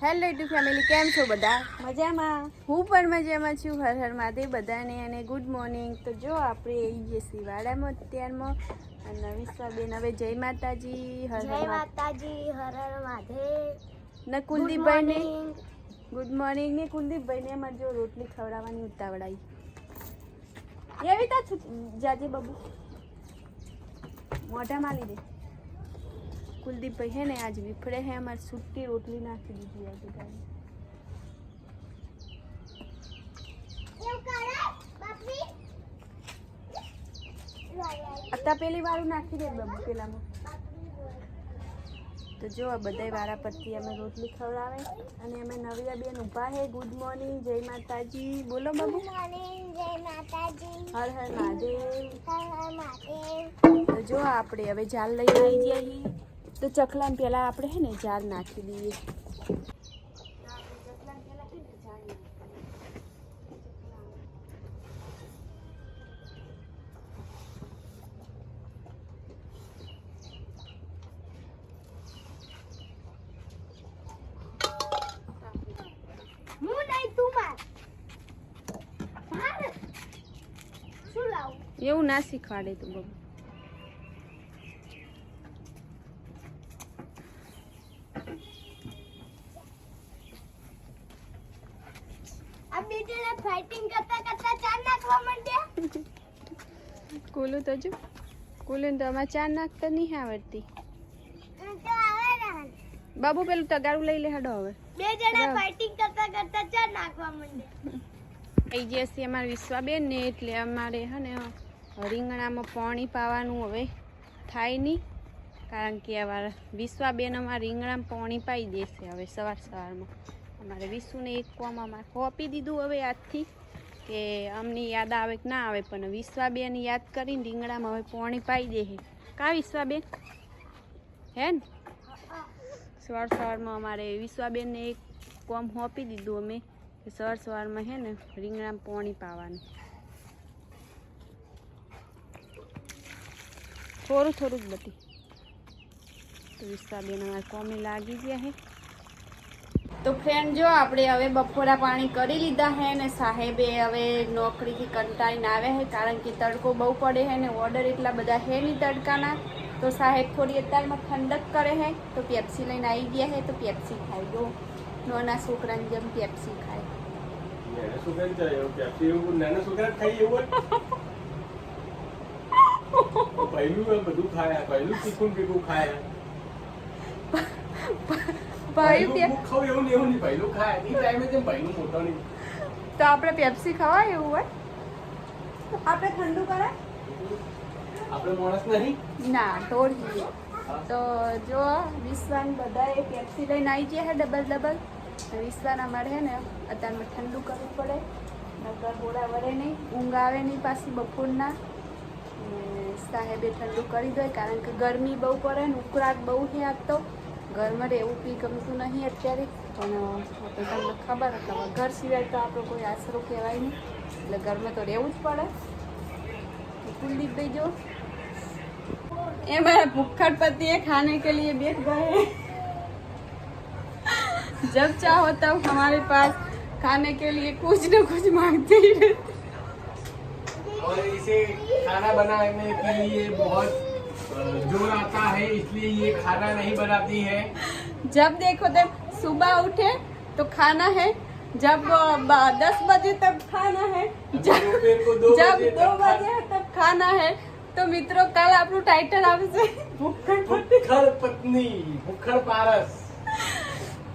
Hello YouTube family, કેમ છો બધા? મજામાં? હું પણ મજામાં છું. હર હર મહાદેવ બધાને અને ગુડ મોર્નિંગ. તો જો આપણે આવી જઈએ શિવાળામાં અત્યારમાં અને વિશ્વાબેન હવે જય માતાજી. હર હર માતાજી, હર હર મહાદેવ. ને કુલદીપભાઈને ગુડ મોર્નિંગ ને કુલદીપભાઈને અમારે જો રોટલી ખવડાવવાની ઉતાવળાઈ એવી તા જાજે બાબુ મોઢામાં લીધે. कुलदीप है ने आज विफड़े हैं हमारी छुट्टी रोटली नाखी दीजिए आज गाड़ी अत्ता पहली बार नाखी दे बाबू पेला में तो जो आ बधाई वारा पत्ती हमें रोटली खवड़ावे અને અમે નવિયા બેન ઊભા હે. ગુડ મોર્નિંગ, જય માતાજી. બોલો બાબુ. ગુડ મોર્નિંગ, જય માતાજી. હર હર મહાદેવ. હર હર મહાદેવ. તો જો આપણે હવે જાલ લઈને આવી જઈએ. तो चकला पेला आपणे है ने जार नाखी दीए. એવું ના શીખવાડે તું બાબુ. फाइटिंग करता करता चार नाखवा मंड्या. कोलू तो जो कोलू तो हमारा चार नाखता नहीं आवड़ती. तो आवे ने बाबू पेलू तगाड़ू लई ले हडो હવે. બે જણા ફાઇટિંગ કરતા કરતા ચાર નાખવા મંડ્યા. એ જે છે અમાર વિશ્વાબેન ને એટલે અમારે હે ને રીંગણામાં પાણી પાવાનું હવે થાય નહીં, કારણ કે અમારા વિશ્વાબેન અમારા રીંગણામાં પાણી પાઈ દેશે હવે સવાર સવારમાં. અમારે વિશુને એક કોમ અમારે હોપી દીધું હવે આજથી કે અમને યાદ આવે કે ના આવે, પણ વિશ્વાબેન યાદ કરીને રીંગણામાં હવે પાણી પાઈ દે. કા વિશ્વાબેન હે ને સવાર સવારમાં અમારે વિશ્વાબેનને એક કોમ હોપી દીધું અમે કે સવાર સવારમાં હે ને રીંગણામાં પાણી પાવાનું. થોડું થોડું જ બધી. તો વિશ્વાબેન અમારે કોમે લાગી ગયા હે. તો ફ્રેન્ડ જો આપણે હવે બપોરા પાણી કરી લીધા હે ને સાહેબે હવે નોકરીથી કંટાળીને આવ્યા હે, કારણ કે તડકો બહુ પડે હે ને ઓર્ડર એટલા બધા હે નહીં તડકાના. તો સાહેબ થોડી અત્યારમાં ઠંડક કરે હે તો પેપ્સી લઈને આવી ગયા હે. તો પેપ્સી ખાઈ દો, નાના છોકરાની જેમ પેપ્સી ખાય. બધું ખાયા પહેલું તીખું ભેગું ખાયા. તો આપણે પેપ્સી ખવાય એવું હોય? આપણે ઠંડુ કરાય આપણે માણસ નહીં ના તોડી. તો જો વિશ્વાન બધા પેપ્સી લઈને આવી ગયા હે ડબલ ડબલ. વિશ્વાન અમારે હે ને અત્યારમાં ઠંડુ કરવું પડે, નકર હોળા વળે નહીં, ઊંઘ આવે નહીં પાછી બપોરના. સાહેબે ઠંડુ કરી દે કારણ કે ગરમી બહુ પડે ને ઉકળાટ બહુ છે. આજ તો ઘરમાં રહેવું કંઈ ગમતું નહીં અત્યારે, પણ તમને ખબર હતા ઘર સિવાય તો આપણો કોઈ આશરો કહેવાય નહીં, એટલે ઘરમાં તો રહેવું જ પડે. कुलदीप भाई जो ये हमारा भुक्खड़ पति है, खाने के लिए बैठ गए. जब चाहो तब हमारे पास खाने के लिए कुछ न कुछ मांगते ही रहते. और इसे खाना बनाने के लिए बहुत जोर आता है, इसलिए ये खाना नहीं बनाती है. जब देखो तब सुबह उठे तो खाना है, जब 10 बजे तब खाना है, जब 2 बजे तब खाना है. तो मित्रों कल આપણું ટાઇટલ આવશે ભુક્ખડ પત્ની, ભુક્ખડ પારસ.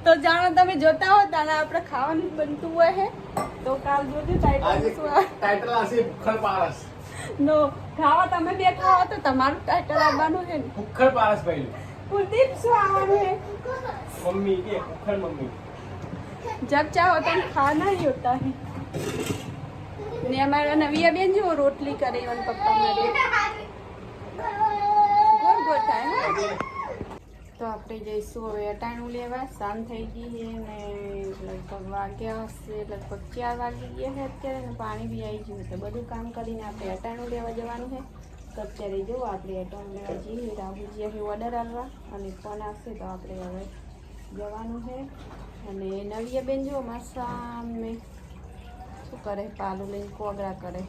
તો જાણો તમે જોતા હો તાને આપણે ખાવાનું બનતું હોય હે, તો કાલ જોજો ટાઇટલ આવશે ભુક્ખડ પારસ. નો ખાવા તમે બેઠા હો તો તમારું ટાઇટલ આવવાનું છે ને ભુક્ખડ પારસ. પહેલું કુલદીપ શું આવવાનું है? मम्मी के भुक्खड़ मम्मी. जब चाहो तब खाना ही होता है. ने हमारा नविया बेन जो रोटली करे और पप्पा मारे गोल गोल થાય ને. તો આપણે જઈશું હવે અટાણું લેવા. શામ થઈ ગઈ છે ને લગભગ વાગ્યા હશે, લગભગ 4 વાગી ગયા છે અત્યારે, ને પાણી બી આવી ગયું છે. બધું કામ કરીને આપણે અટાણું લેવા જવાનું છે. તો અત્યારે જો આપણે અટાણું લેવા જઈએ. રાહુલજી હવે ઓર્ડર આવવા અને ફોન આવશે તો આપણે હવે જવાનું છે. અને નવીયા બેન જો મારા સામે શું કરે, પાલું લઈને કોગળા કરે.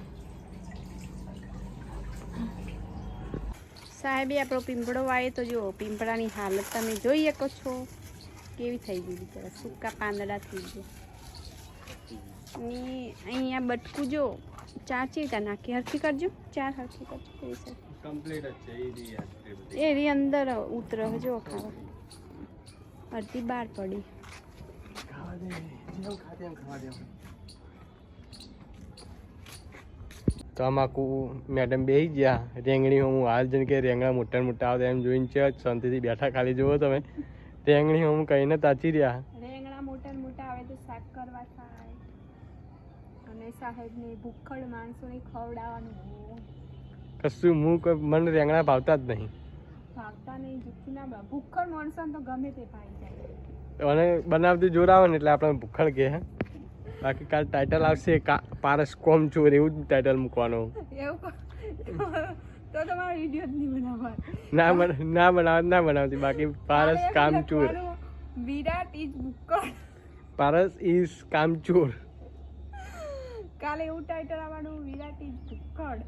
સાહેબે આપણો પીંપળો વાય તો જો પીંપળાની હાલત તમે જોઈ શકો છો કેવી થઈ ગઈ, બિચારા સૂકા પાંદડા થઈ ગયા. ને અહીંયા બટકું જો ચાર ચીટા નાખી, હરખી કરજો, ચાર હરખી કરજો. કેવી છે કમ્પ્લીટ જ છે એ રી અંદર ઉતર જો ખાવા, અડધી બહાર પડી. તો આમાં મેડમ બેસી ગયા રેંગણી. હું હાલ જઈને કે રેંગણા મોટા મોટા આવતા એમ જોઈને છે શાંતિથી બેઠા. ખાલી જુઓ તમે રેંગણી હું કહીને તાચી રહ્યા. રેંગણા મોટા મોટા આવે તો શાક કરવા થાય, અને સાહેબને ભૂખડ માણસોને ખવડાવવાનું. કશું મને રેંગણા ભાવતા જ નહીં. ભાવતા નહીં જુઠ્ઠું ના ભાવ. ભૂખડ માણસો તો ગમે તે ભાઈ જાય. અને બનાવતી જોર આવે ને એટલે આપણે ભૂખડ કહે. બાકી કાલ ટાઇટલ આવશે પારસ કોમ ચોર, એવું જ ટાઇટલ મૂકવાનું. એવું તો તમારો વિડીયો જ નહીં બનાવવાનો. ના બનાવતી. બાકી પારસ કામ ચોર, વિરાટ ઇઝ ભૂખડ, પારસ ઇઝ કામ ચોર. કાલે એવું ટાઇટલ આવવાનું, વિરાટ ઇઝ ભૂખડ.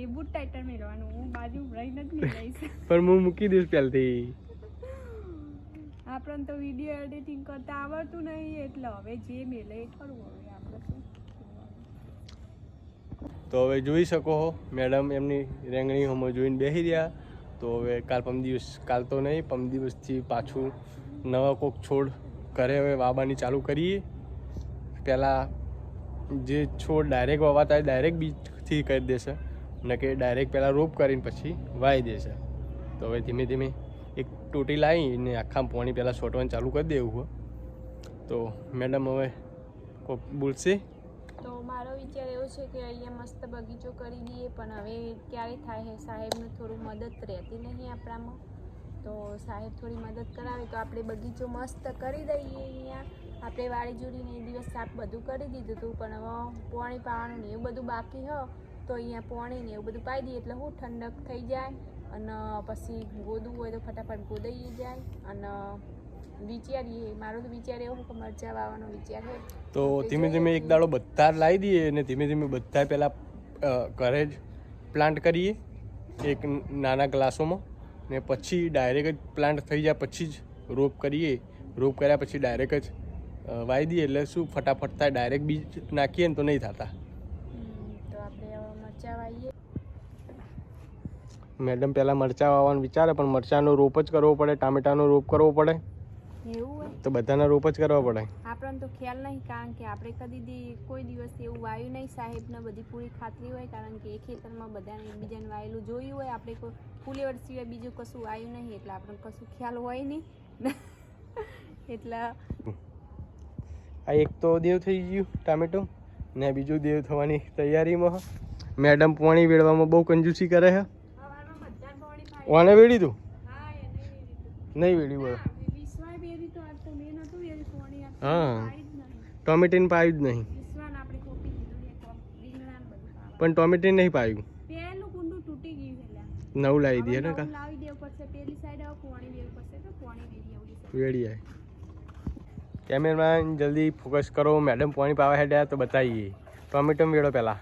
એવું જ ટાઇટલ મેળવાનું. હું બાજુ રહીને જ નહીં લઈશ. પણ હું મૂકી દઈશ પહેલથી. આપણને તો વિડીયો એડિટિંગ કરતા આવડતું નહીં, એટલે હવે જે મેલે એ કરવું. હવે આપણે શું. તો હવે જોઈ શકો છો મેડમ એમની રેંગણી હોમો જોઈને બેસી રહ્યા. તો હવે કાલ તો નહીં, પરમ દિવસથી પાછું નવા કોક છોડ ઘરે હવે વાવવાની ચાલુ કરીએ. પહેલાં જે છોડ ડાયરેક્ટ વાવાતા હોય ડાયરેક્ટ બીજથી કરી દેશે, ને કે ડાયરેક્ટ પહેલાં રોપ કરીને પછી વાવી દેશે. તો હવે ધીમે ધીમે એક ટોટી લાવીને આખા પાણી પહેલાં છોટવાનું ચાલુ કરી દેવું. તો મેડમ હવે કોક બોલશે. તો મારો વિચાર એવો છે કે અહીંયા મસ્ત બગીચો કરી દઈએ, પણ હવે ક્યારે થાય છે, સાહેબને થોડું મદદ રહેતી નહીં આપણામાં. તો સાહેબ થોડી મદદ કરાવે તો આપણે બગીચો મસ્ત કરી દઈએ. અહીંયા આપણે વાળી જોડીને એ દિવસ સાફ બધું કરી દીધું હતું, પણ હવે પાણી પાવાનું ને એવું બધું બાકી હોય તો અહીંયા પાણી ને એવું બધું પાઈ દઈએ એટલે હું ઠંડક થઈ જાય. અને પછી ગોદવું હોય તો ફટાફટ ગોદાઈ જાય. અને વિચારીએ, મારો તો વિચાર એવો કે મરચાં વાવવાનો વિચાર છે. તો ધીમે ધીમે એક દાડો બધા લાવી દઈએ અને ધીમે ધીમે બધા પહેલાં ઘરે જ પ્લાન્ટ કરીએ એક નાના ગ્લાસોમાં, ને પછી ડાયરેક્ટ જ પ્લાન્ટ થઈ જાય પછી જ રોપ કરીએ. રોપ કર્યા પછી ડાયરેક્ટ જ વાવી દઈએ એટલે શું ફટાફટ થાય. ડાયરેક્ટ બીજ નાખીએ ને તો નહીં થતા. તો આપણે હવે મરચાં વાવીએ. મેડમ પહેલાં મરચાં વાવવાનું વિચારે, પણ મરચાંનો રોપ જ કરવો પડે, ટામેટાનો રોપ કરવો પડે. એવું હોય તો બધાના રોપ જ કરવા પડે. આપણને તો ખ્યાલ નહીં, કારણ કે આપણે કદી કોઈ દિવસ એવું વાવ્યું નહીં. સાહેબને બધી પૂરી ખાતરી હોય, કારણ કે એ ખેતરમાં બધાને એકબીજાને વાવેલું જોયું હોય. આપણે કોઈ ફૂલેવર સિવાય બીજું કશું વાવ્યું નહીં, એટલે આપણને કશું ખ્યાલ હોય નહીં. એટલે આ એક તો દેવ થઈ ગયું ટામેટો, ને બીજું દેવ થવાની તૈયારીમાં. મેડમ પાણી વેળવામાં બહુ કંજૂસી કરે છે. ઓને વેડી તું નહીં વેડી બોલો. હા, ટોમેટીન પાયું જ નહીં, પણ ટોમેટીન નહીં પાયું. નવું લાવી દઈએ ને કા વેડી આવે. કેમેરામેન જલ્દી ફોકસ કરો. મેડમ પાણી પાવા હેડ્યા તો બતાવીએ. ટોમેટો વેળો પહેલાં.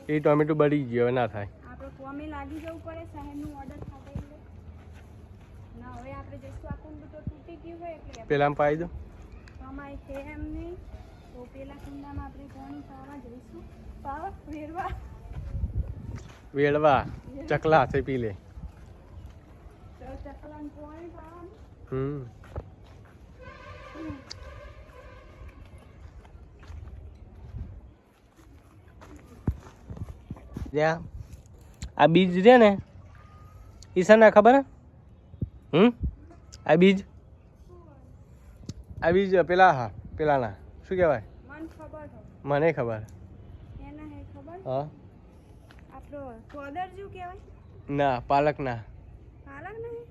એ ટોમેટો બળી ગયો, હવે ના થાય. આપણે કોમે લાગી જવું પડે સાહેબનું ઓર્ડર ખાતે એટલે. ના હવે આપણે જઈશું આખું તો તૂટી ગયું હોય એટલે પેલા પાઈ દો. અમારે છે એમ નહીં, તો પેલા કુંડામાં આપણે પાણી પાવા જઈશું. પાવા વેળવા ચકલા હાથે પી લે. ચકલાનું પાણી પાવાનું. જ્યાં આ બીજ છે ને એ છે ને ખબર હે? આ બીજ પેલા હા પેલાના શું કહેવાય? મને ખબર. હા ના પાલક ના.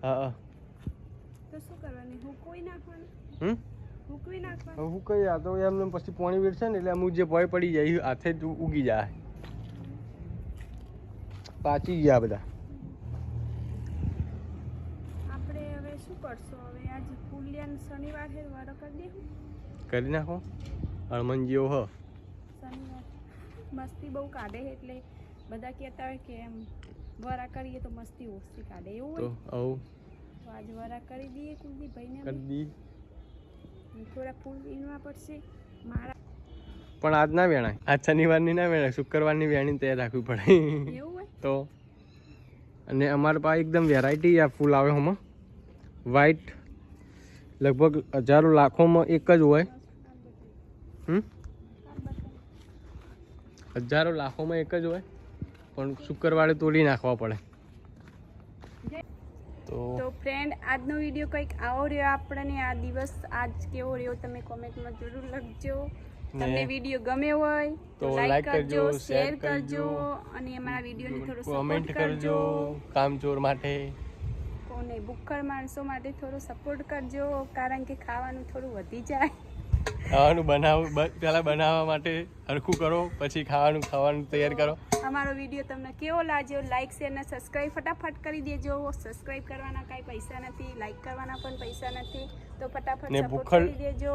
હા હું કઈ આ તો એમને પછી પાણી વેડશે ને એટલે અમુક જે ભય પડી જાય હાથે જ ઉગી જાય. પાચી ગયા બધા. આપણે હવે શું કરશું? હવે આજે પુલિયાન શનિવાર છે, વારો કરી દેવું. કરી નાખો. હળમન જેવો હ શનિવાર મસ્તી બહુ કાઢે છે એટલે બધા કહેતા હોય કે એમ વરા કરીએ તો મસ્તી ઓછી કાઢે એવું તો હોય. આવું તો આજે વરા કરી દઈએ કુલદીપભાઈને. કરી દી. થોડા ફૂલ વીણવા પડશે મારા. પણ આજ ના વેણાય, આજ શનિવારની ના વેણાય, શુક્રવારની વેણી તૈયાર રાખવી પડે. એવું હોય તો અને અમારા પાસે એકદમ વેરાયટી આ ફૂલ આવે હમાં વ્હાઈટ, લગભગ હજારો લાખોમાં એક જ હોય. હજારો લાખોમાં એક જ હોય, પણ શુક્રવારે તોડી નાખવા પડે. તો ફ્રેન્ડ આજનો વિડીયો કંઈક આવો રહ્યો આપણને. આ દિવસ આજ કેવો રહ્યો તમે કોમેન્ટમાં જરૂર લખજો. તમને વિડીયો ગમે હોય તો લાઈક કરજો, શેર કરજો અને અમારા વિડીયોને થોડો કોમેન્ટ સપોર્ટ કરજો. કામચોર માટે કોને ભૂખ્ખડ માણસો માટે થોડો સપોર્ટ કરજો, કારણ કે ખાવાનું થોડું વધી જાય. ખાવાનું પહેલા બનાવવા માટે હરખું કરો, પછી ખાવાનું તૈયાર કરો. અમારો વિડીયો તમને કેવો લાગ્યો? લાઈક શેર અને સબસ્ક્રાઈબ ફટાફટ કરી દેજો. સબસ્ક્રાઈબ કરવાના કાંઈ પૈસા નથી, લાઈક કરવાના પણ પૈસા નથી, તો ફટાફટ ને સપોર્ટ ભૂખ્ખડ કરી દેજો.